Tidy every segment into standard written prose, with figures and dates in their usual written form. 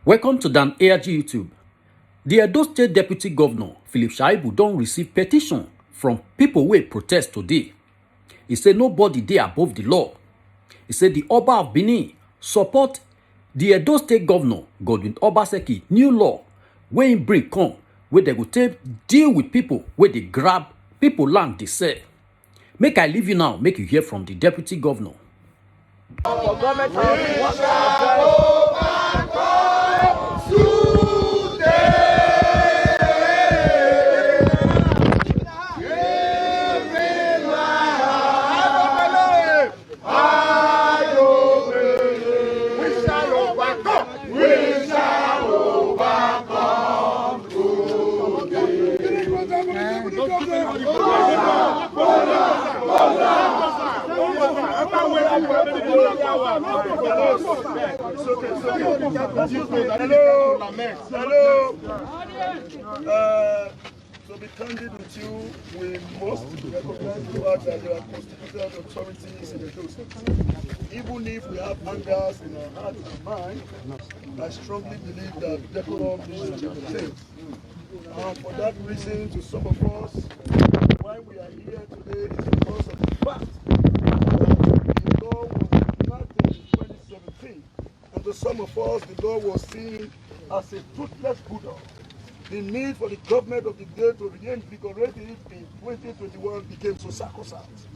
Welcome to Dan ARG YouTube. The Edo State Deputy Governor, Philip Shaibu, don receive petition from people wey protest today. He say nobody dey above the law. He say the Oba of Benin support the Edo State Governor, Godwin Obaseki, new law wey im bring come wey dem go take deal with people wey dey grab people land dey sell. Make I leave you now, make you hear from the Deputy Governor. Hello. To be candid with you, we must recognize the fact that there are constitutional authorities in the state. Even if we have angers in our hearts and mind, I strongly believe that decorum is the thing. For that reason, to some of us, why we are here today is because of the fact that the law was enacted in 2017, and to some of us, the law was seen as a toothless bulldog. The need for the government of the day to reinvigorate it in 2021 became so sacrosanct.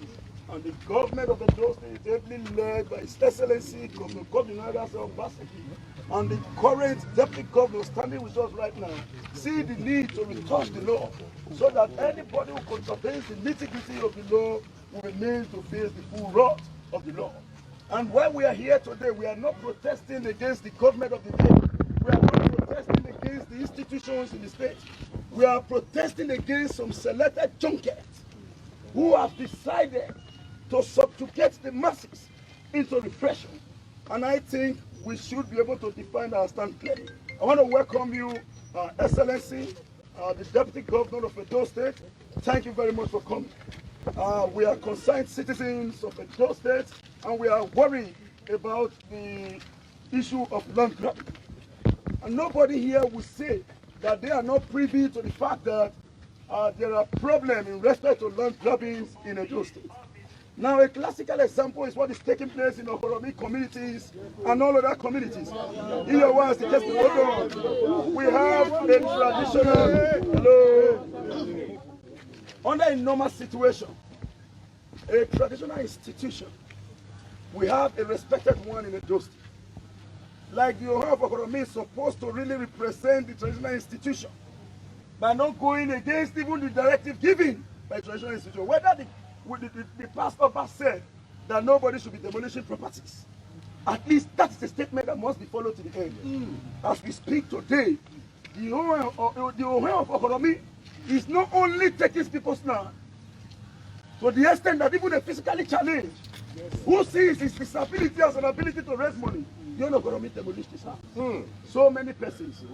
And the government of the state, ably led by His Excellency Governor Godwin Obaseki, and the current deputy governor standing with us right now, see the need to retouch the law so that anybody who contravenes the nitty-gritty of the law will remain to face the full wrath of the law. And while we are here today, we are not protesting against the government of the day. We are not protesting against the institutions in the state. We are protesting against some selected junkets who have decided to subjugate the masses into repression. And I think we should be able to define our stand clearly. I want to welcome you, Excellency, the Deputy Governor of Edo State. Thank you very much for coming. We are concerned citizens of Edo State, and we are worried about the issue of land grabbing. And nobody here will say that they are not privy to the fact that there are problems in respect to land grabbings in Edo State. Now, a classical example is what is taking place in Okoromi communities and all other communities. Here was the case we have a traditional, under a normal situation, a traditional institution. We have a respected one in Edo State. Like the Oha of Okoromi is supposed to really represent the traditional institution by not going against even the directive given by the traditional institution. Whether the past Oba said that nobody should be demolishing properties, at least that is a statement that must be followed to the end. As we speak today, the Oha of Okoromi is not only taking people's land to the extent that even a physically challenged who sees his disability as an ability to raise money, the Oha of Okoromi demolished his house. So many persons.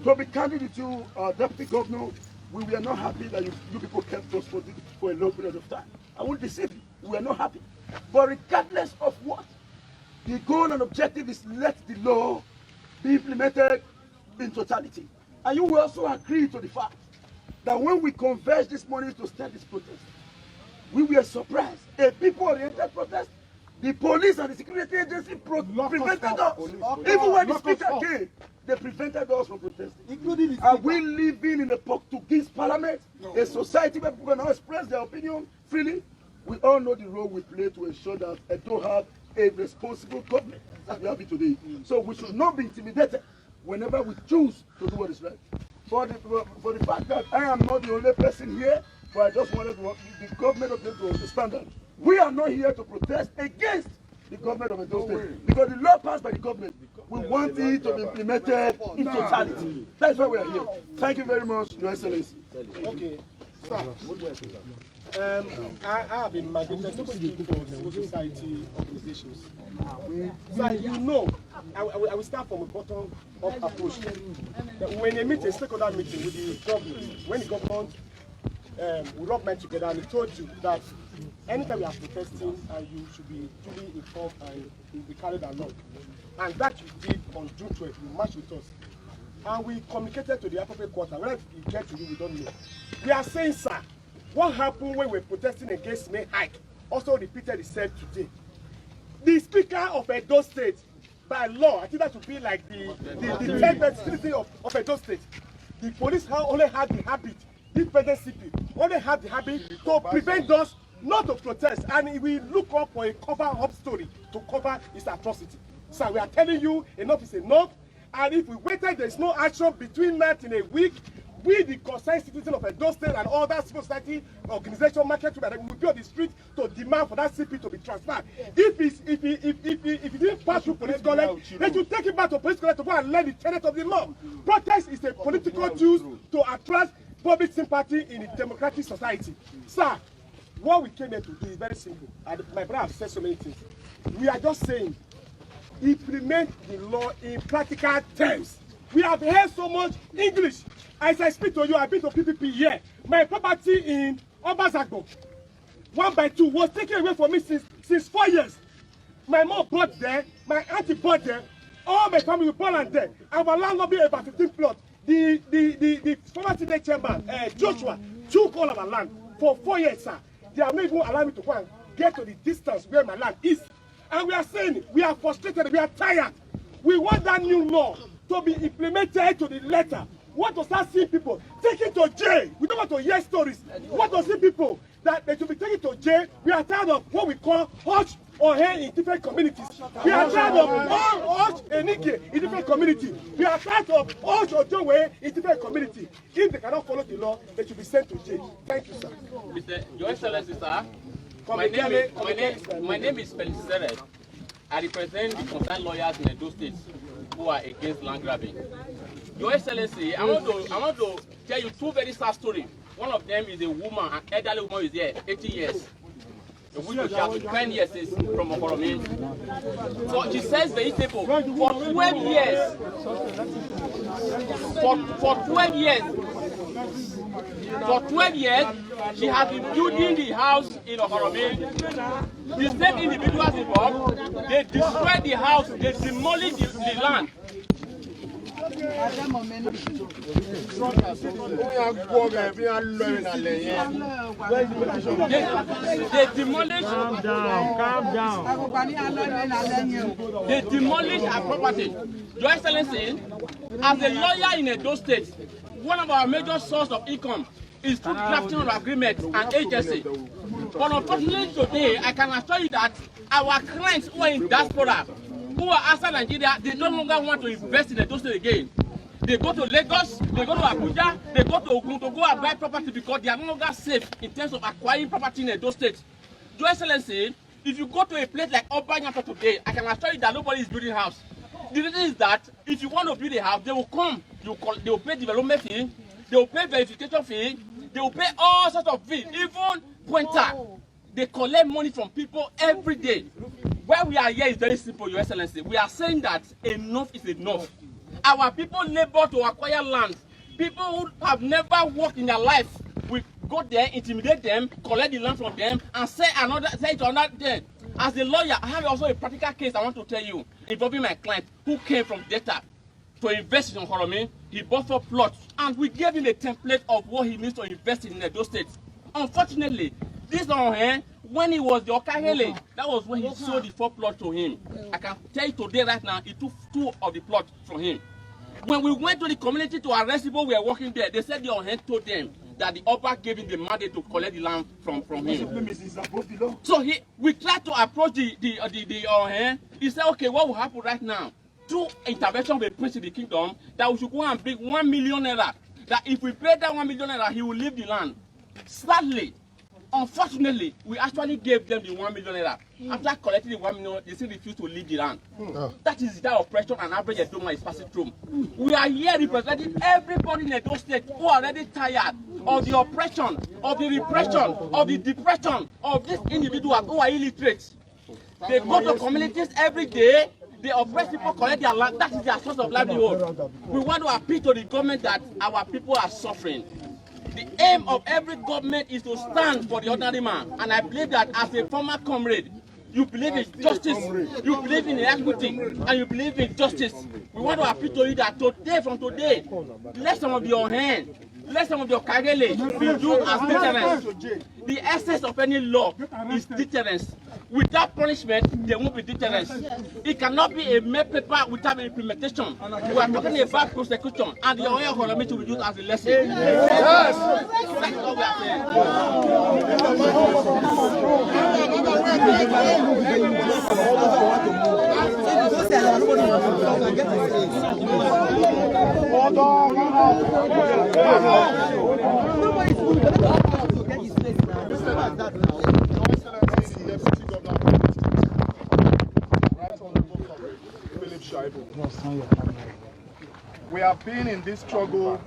To be candid with you, Deputy Governor, we were not happy that you people kept us for a long period of time. I won't deceive you. We are not happy. But regardless of what, the goal and objective is let the law be implemented in totality. And you will also agree to the fact that when we converge this morning to start this protest, we were surprised. A people-oriented protest, the police and the security agency prevented us. Even when the speaker came, they prevented us from protesting. Are we living in a Portuguese parliament, a society where people can express their opinion freely? We all know the role we play to ensure that Edo have a responsible government as we have it today. So we should not be intimidated whenever we choose to do what is right. For the fact that I am not the only person here, but I just wanted the government of Edo to understand that we are not here to protest against the government of Edo State, because the law passed by the government, we want it to be implemented in totality. That's why we are here. Thank you very much, Your Excellency. Okay, sir. I have been mandated to speak for civil society organizations. So you know, I will start from a bottom-up approach. When a meeting, stakeholder meeting with the government, when the government we rub men together and he told you that anytime we are protesting, and you should be duly informed and you'll be carried along. And that you did on June 12th, you marched with us. And we communicated to the appropriate quarter. Whether it get to you, we don't know. We are saying, sir, what happened when we were protesting against May hike also repeated itself today. The Speaker of Edo State, by law, I think that would be like the 10th citizen of Edo State. The police only had the habit, this present CP only had the habit to prevent us not to protest, and we look up for a cover-up story to cover his atrocity. So we are telling you, enough is enough, and if we waited, there is no action between that in a week. We, the concerned citizens of Edo State and other civil society organization, market will be on the street to demand for that CP to be transferred. If it didn't pass through police college, they should take it back to police college to go and learn the tenet of the law. Protest is a political tool to attract public sympathy in a democratic society. Sir, what we came here to do is very simple. And my brother has said so many things. We are just saying, implement the law in practical terms. We have heard so much English. As I speak to you, I've been to PPP here. My property in Obazagbo, 1 by 2, was taken away from me since 4 years. My mom bought there, my auntie bought there, all my family were born and dead. Our landlord be about 15 plots. The former Senate chairman, Joshua, took all of our land for 4 years, sir. They are not even allowing me to go and get to the distance where my land is. And we are saying, we are frustrated, we are tired. We want that new law to be implemented to the letter. We want to start seeing people taken to jail. We don't want to hear stories. We want to see people that they should be taken to jail. We are tired of what we call hush or hair in different communities. We are tired of hush and nike in different communities. We are tired of hush or joe in different communities. If they cannot follow the law, they should be sent to jail. Thank you, sir. Mr. Your Excellency, sir. My name is Felix Seret. I represent the concerned lawyers in Edo State who are against land grabbing. Your Excellency, I want to tell you two very sad stories. One of them is a woman, an elderly woman who is here, 80 years. Which she has been 10 years from Okoromi. So she sells vegetable for 12 years. For 12 years. For 12 years, she has been building the house in Okoromi. The same individuals involved, they destroyed the house, they demolished the land. They demolished. Calm down. They demolished our property. Your Excellency, as a lawyer in Edo State, one of our major sources of income is through drafting of agreements and agency. But unfortunately today, I can assure you that our clients who are in diaspora, who are outside Nigeria, they no longer want to invest in Edo State again. They go to Lagos, they go to Abuja, they go to Ogun to go and buy property because they are no longer safe in terms of acquiring property in Edo State. Your Excellency, if you go to a place like Obanyata today, I can assure you that nobody is building a house. The reason is that if you want to build a house, they will come, they will pay development fee, they will pay verification fee, they will pay all sorts of fees, even pointer. They collect money from people every day. Where we are here is very simple, Your Excellency. We are saying that enough is enough. Our people labor to acquire land. People who have never worked in their life, we go there, intimidate them, collect the land from them, and say it to another day. As a lawyer, I have also a practical case I want to tell you involving my client who came from Delta to invest in Okoromi. He bought 4 plots, and we gave him a template of what he needs to invest in Edo State. Unfortunately, this on him, when he was the Okahele, that was when he sold the 4 plots to him. I can tell you today, right now, he took 2 of the plots from him. When we went to the community to arrest people who were working there, they said the Ohen told them that the Oba gave him the mandate to collect the land from him. So we tried to approach the Ohen. He said, okay, what will happen right now? Through intervention of the Prince of the Kingdom, that we should go and bring 1 million naira. That if we pay that 1 million naira, he will leave the land. Sadly, unfortunately, we actually gave them the 1 million naira. After collecting the 1 million, they still refused to leave the land. That is that oppression and average Edo man is passing through. We are here representing everybody in Edo State who are already tired of the oppression, of the repression, of the depression of these individuals who are illiterate. They go to communities every day. They oppress people, collect their land. That is their source of livelihood. We want to appeal to the government that our people are suffering. The aim of every government is to stand for the ordinary man. And I believe that as a former comrade, you believe in justice, you believe in equity, and you believe in justice. We want to appeal to you that today, from today, let some of your hand, let some of your kagele be used as deterrence. The essence of any law is deterrence. Without punishment, there won't be deterrence. It cannot be a mere paper without implementation. We are talking about prosecution, and the oil economy to be used as a lesson. Yes. That's what we are saying. We have been in this struggle.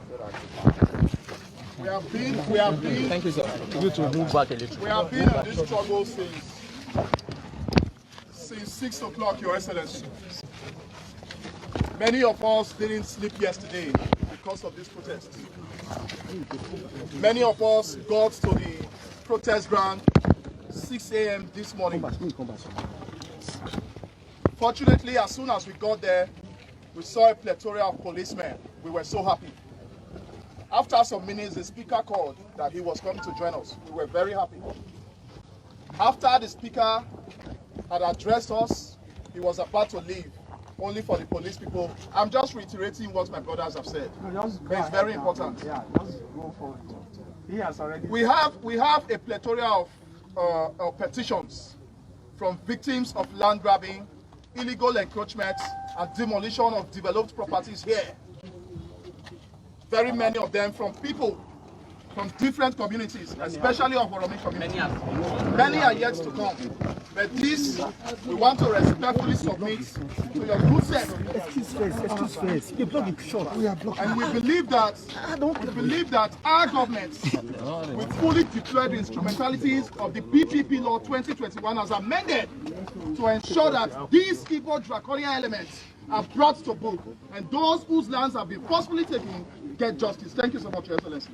We have been. Thank you, sir. You to move back a little. We have been in this struggle since 6 o'clock, Your Excellency. Many of us didn't sleep yesterday because of this protest. Many of us got to the protest ground 6 a.m. this morning. Fortunately, as soon as we got there, we saw a plethora of policemen. We were so happy. After some minutes, the speaker called that he was coming to join us. We were very happy. After the speaker had addressed us, he was about to leave, only for the police people. I'm just reiterating what my brothers have said. It's very important. Yeah, just go for it. He has already. We have a plethora of petitions from victims of land grabbing, illegal encroachment, and demolition of developed properties here. Very many of them from people from different communities, especially of Oromo community. Many are yet to come. But this, we want to respectfully submit to your good sense. Excuse face. You block it short. We are blocking. And we believe that our government will fully deploy the instrumentalities of the PPP Law 2021 as amended to ensure that these evil draconian elements are brought to book, and those whose lands have been forcefully taken get justice. Thank you so much, Your Excellency.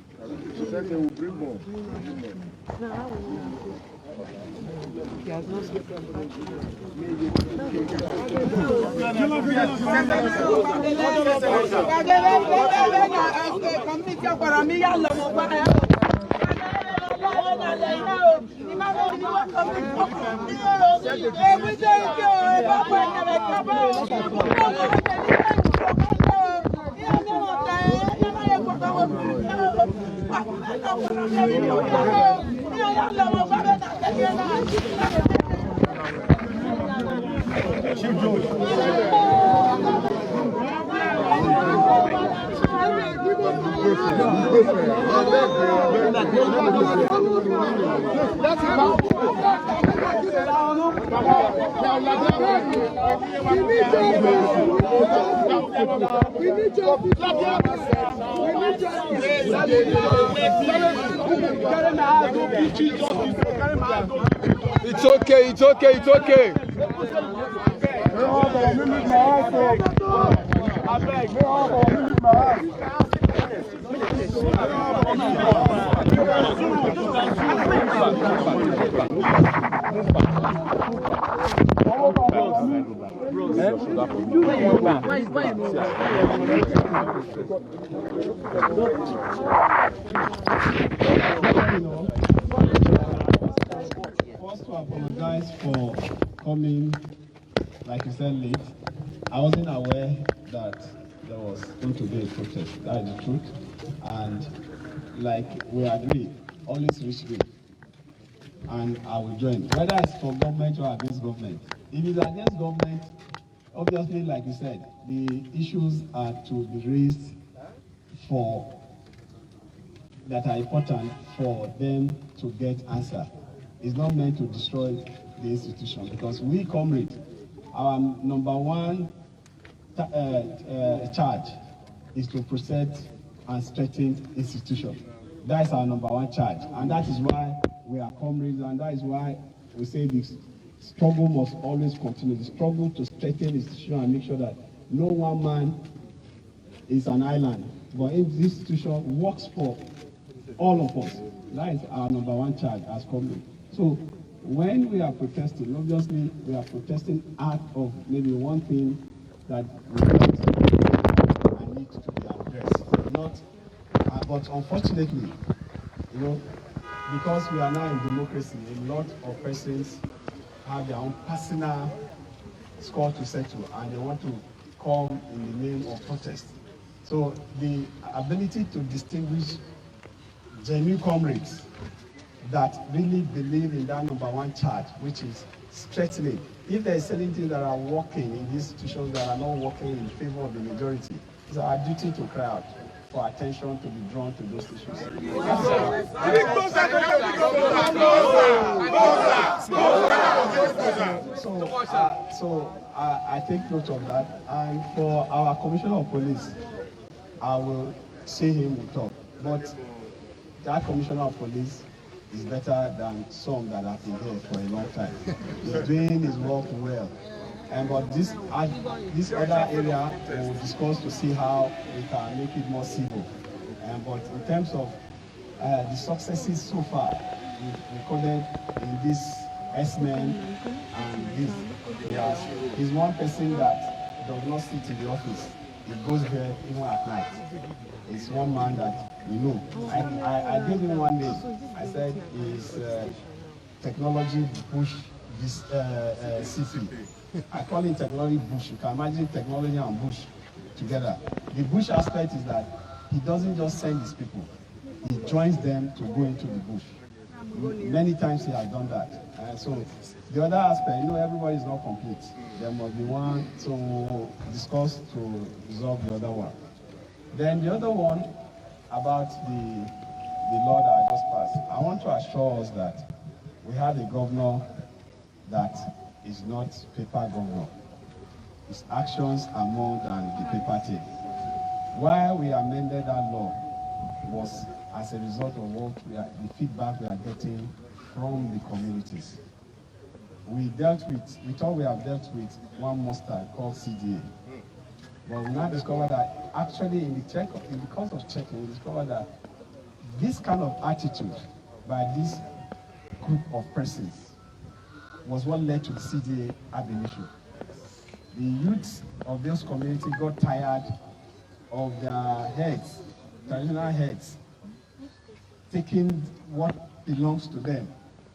It's okay, it's okay, it's okay. First to apologize for coming, like you said, late. I wasn't aware that there was going to be a protest. That is the truth. And like we agreed, always reach me. And I will join. Whether it's for government or against government. If it's against government, obviously, like you said, the issues are to be raised for that are important for them to get answer. It's not meant to destroy the institution, because we comrades, our number one charge is to protect and strengthen institution. That is our number one charge, and that is why we are comrades, and that is why we say this struggle must always continue. The struggle to strengthen the institution and make sure that no one man is an island, but in this institution works for all of us. That is our number one charge as community. So when we are protesting, obviously we are protesting out of maybe one thing that we felt and need to be addressed. Not, but unfortunately, you know, because we are now in democracy, a lot of persons have their own personal score to settle and they want to come in the name of protest. So the ability to distinguish genuine comrades that really believe in that number one charge, which is strengthening. If there is certain things that are working in these institutions that are not working in favor of the majority, it's our duty to cry out for attention to be drawn to those issues. So I take note of that. And for our Commissioner of Police, I will see him will talk. But that Commissioner of Police is better than some that have been here for a long time. He's doing his work well. But this other area we'll discuss to see how we can make it more civil. But in terms of the successes so far, we've recorded in this S-Men and this, he's one person that does not sit in the office. He goes there even at night. It's one man that we know. I gave him one name. I said he's technology push this CP. I call it technology bush. You can imagine technology and bush together. The bush aspect is that he doesn't just send his people. He joins them to go into the bush. Many times he has done that. So the other aspect, you know, everybody is not complete. There must be one to discuss to resolve the other one. Then the other one about the law that I just passed. I want to assure us that we have a governor that is not paper governor. His actions are more than the paper tape. Why we amended that law was as a result of the feedback we are getting from the communities. We thought we have dealt with one monster called CDA. But we now discovered that actually in the course of checking, we discovered that this kind of attitude by this group of persons was what led to the CDA ab initio. The youths of those communities got tired of their heads, traditional heads, taking what belongs to them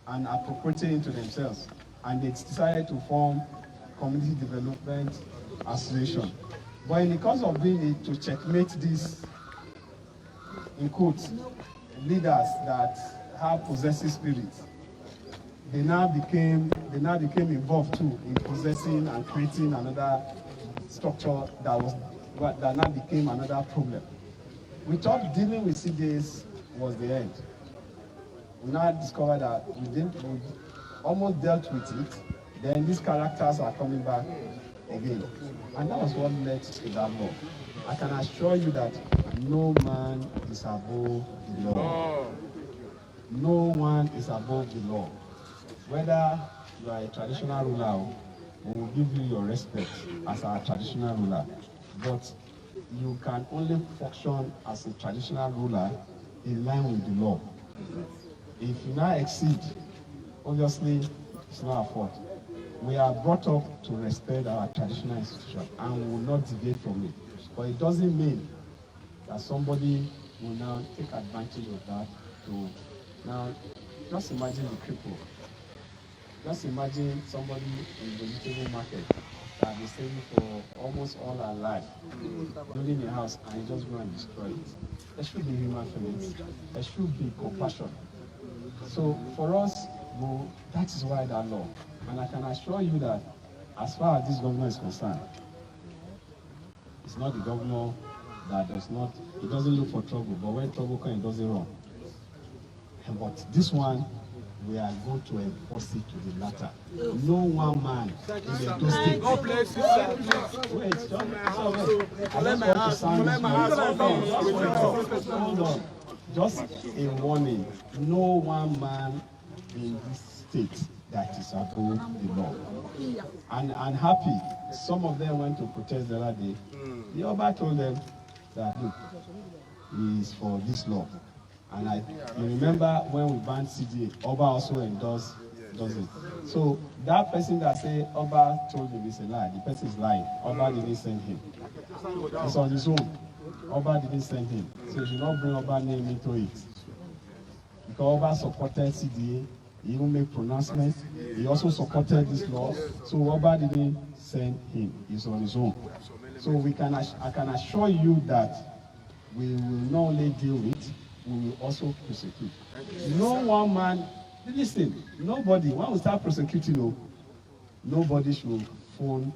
and appropriating it to themselves. And they decided to form Community Development Association. But in the course of doing it, to checkmate these, in quotes, leaders that have possessive spirits, they now became involved too in possessing and creating another structure that now became another problem. We thought dealing with CDAs was the end. We now discovered that we almost dealt with it. Then these characters are coming back again. And that was what led to that law. I can assure you that no man is above the law. No one is above the law. Whether you are a traditional ruler, we will give you your respect as our traditional ruler. But you can only function as a traditional ruler in line with the law. If you now exceed, obviously it's not our fault. We are brought up to respect our traditional institution and we will not deviate from it. But it doesn't mean that somebody will now take advantage of that to now just imagine the cripple. Just imagine somebody in the vegetable market that has been saving for almost all her life, building a house and you just go and destroy it. There should be human feelings. There should be compassion. So for us, that is why that law. And I can assure you that as far as this governor is concerned, it's not the governor that he doesn't look for trouble, but when trouble comes, he does it wrong. But this one, we are going to enforce it to the latter. No one man in the state. God bless you, sir. Wait, hold on. Just a warning. No one man in this state that is above the law. And happy, some of them went to protest the other day. The Oba told them that, look, he is for this law. And you remember when we banned CDA, Oba also does it. So that person that say Oba told him it's a lie, the person is lying. Oba didn't send him. It's on his own. Oba didn't send him. So you should not bring Oba name into it. Because Oba supported CDA, he even made pronouncements. He also supported this law. So Oba didn't send him. He's on his own. So I can assure you that we will not only deal with, we will also prosecute. No one man, listen, nobody, when we start prosecuting, nobody should phone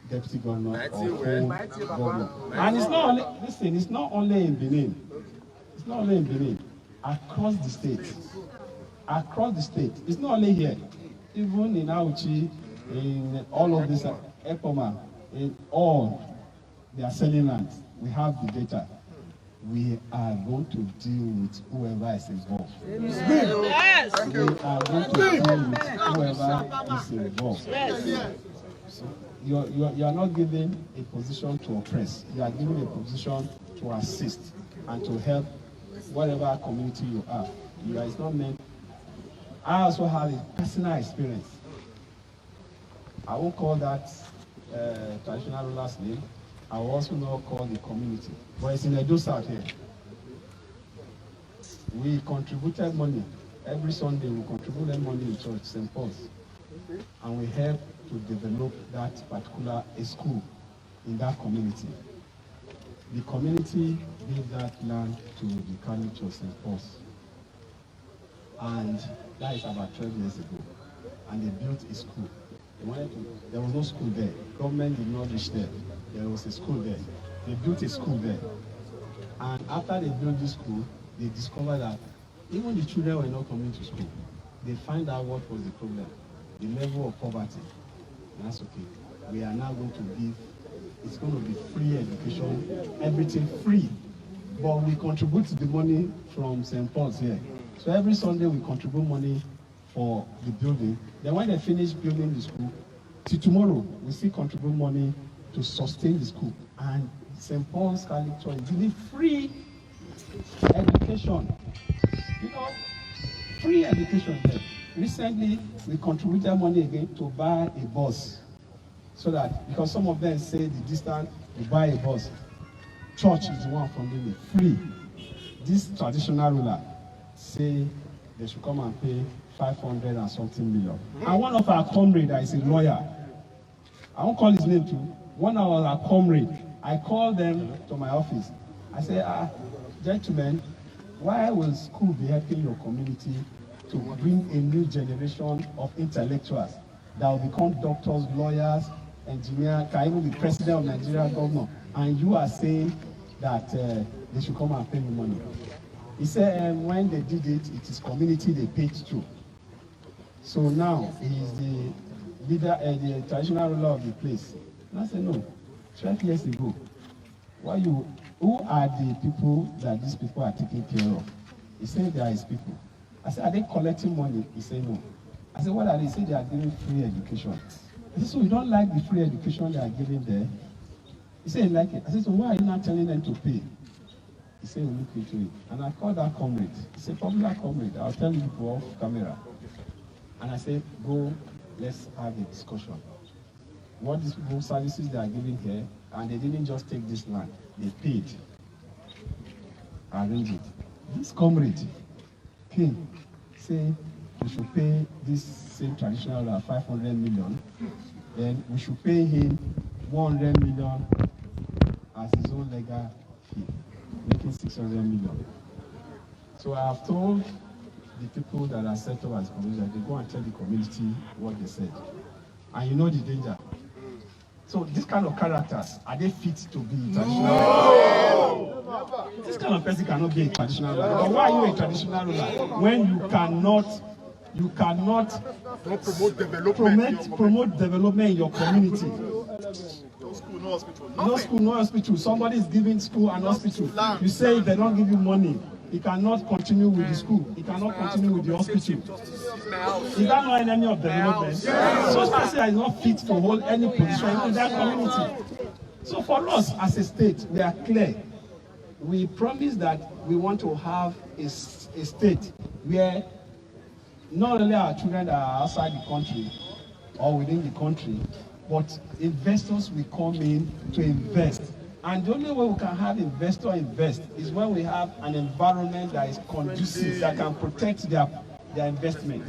deputy governor or phone governor. And it's not only, listen, it's not only in Benin. It's not only in Benin. Across the state. Across the state. It's not only here. Even in Auchi, in all of this, Epoma, in all, they are selling land. We have the data. We are going to deal with whoever is involved. Yes. We are going to deal with whoever is involved. Yes. So you are not given a position to oppress. You are given a position to assist and to help whatever community you are. It's not meant. I also have a personal experience. I won't call that traditional ruler's name. I will also not call the community. But it's in Edo South here. We contributed money. Every Sunday we contributed money in church, St. Paul's. And we helped to develop that particular school in that community. The community gave that land to the College of St. Paul's. And that is about 12 years ago. And they built a school. There was no school there. Government did not reach there. There was a school there. They built a school there. And after they built this school, they discovered that even the children were not coming to school. They find out what was the problem, the level of poverty. And that's okay. We are now going to give, it's going to be free education, everything free. But we contribute the money from St. Paul's here. So every Sunday we contribute money for the building. Then when they finish building the school, till tomorrow, we still contribute money to sustain the school. And St. Paul's Catholic Church is giving free education. Free education there. Recently, we contributed money again to buy a bus. So that, because some of them say the distance, you buy a bus. Church is the one funding it, free. This traditional ruler say they should come and pay 500 and something million. And one of our comrades that is a lawyer, I won't call his name too, one of our comrades, I called them to my office. I said, gentlemen, why will school be helping your community to bring a new generation of intellectuals that will become doctors, lawyers, engineers, can even be president of Nigeria governor, and you are saying that they should come and pay me money? He said when they did it, it is community they paid to. So now he is the leader, the traditional ruler of the place. And I said, no, 12 years ago, who are the people that these people are taking care of? He said they are his people. I said, are they collecting money? He said, no. I said, what are they? He said they are giving free education. I said, so you don't like the free education they are giving there? He said he liked it. I said, so why are you not telling them to pay? He said, we'll look into it. And I called that comrade. It's a popular comrade. I'll tell you people off camera. And I said, go, let's have a discussion. What these people services they are giving here, and they didn't just take this land, they paid. Arrange it. This comrade came, say we should pay this same traditional 500 million, then we should pay him 100 million as his own legal fee, making 600 million. So I have told the people that are set up as community that they go and tell the community what they said. And you know the danger. So this kind of characters, are they fit to be traditional? No! This kind of person cannot be a traditional ruler. But why are you a traditional ruler when you cannot promote development in your community? No school, no hospital. No school, no hospital. Somebody is giving school and hospital. You say if they don't give you money, he cannot continue with the school. He cannot continue with the hospital. Is that not an enemy of development? So Stasia is not fit to hold any position in that community. So for us as a state, we are clear. we promised that we want to have a state where not only our children that are outside the country or within the country, but investors will come in to invest. And the only way we can have investors invest is when we have an environment that is conducive, that can protect their investment.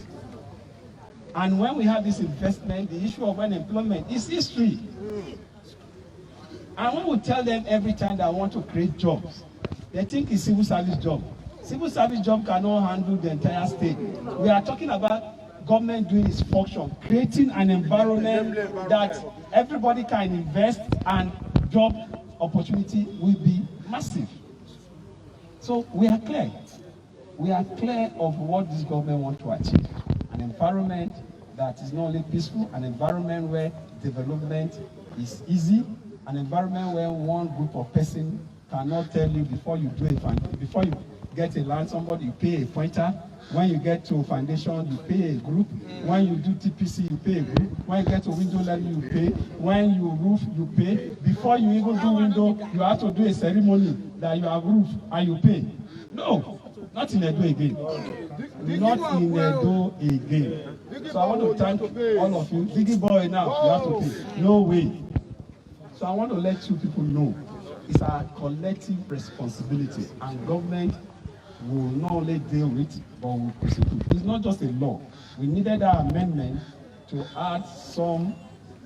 And when we have this investment, the issue of unemployment is history. And when we tell them every time that I want to create jobs, they think it's civil service job. Civil service job cannot handle the entire state. We are talking about government doing its function, creating an environment that everybody can invest and job opportunity will be massive. So we are clear. We are clear of what this government wants to achieve. An environment that is not only peaceful, an environment where development is easy, an environment where one group of persons cannot tell you before you do it, before you get a land, somebody you pay a pointer. When you get to foundation, you pay a group. When you do TPC, you pay a group. When you get to window level, you pay. When you roof, you pay. Before you even do window, you have to do a ceremony that you have roof and you pay. No, not in Edo again. Not in Edo again. So I want to thank all of you. Diggy boy now, you have to pay. No way. So I want to let you people know it's our collective responsibility, and government will not only deal with it, but will prosecute. It's not just a law. We needed that amendment to add some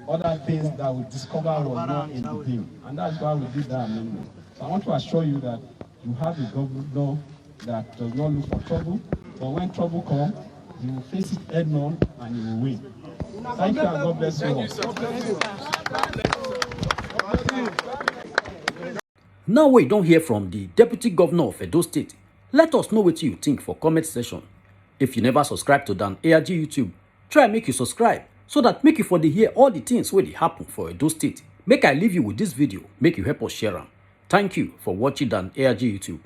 other things that we discovered were not in the bill, and that's why we did that amendment. So I want to assure you that you have a governor that does not look for trouble, but when trouble comes, you will face it head on and you will win. Thank you, and God bless you all. Now we don't hear from the Deputy Governor of Edo State. Let us know what you think for comment section. If you never subscribe to Dan ARG YouTube, try make you subscribe so that make you for the hear all the things where they happen for Edo State. Make I leave you with this video, make you help us share them. Thank you for watching Dan ARG YouTube.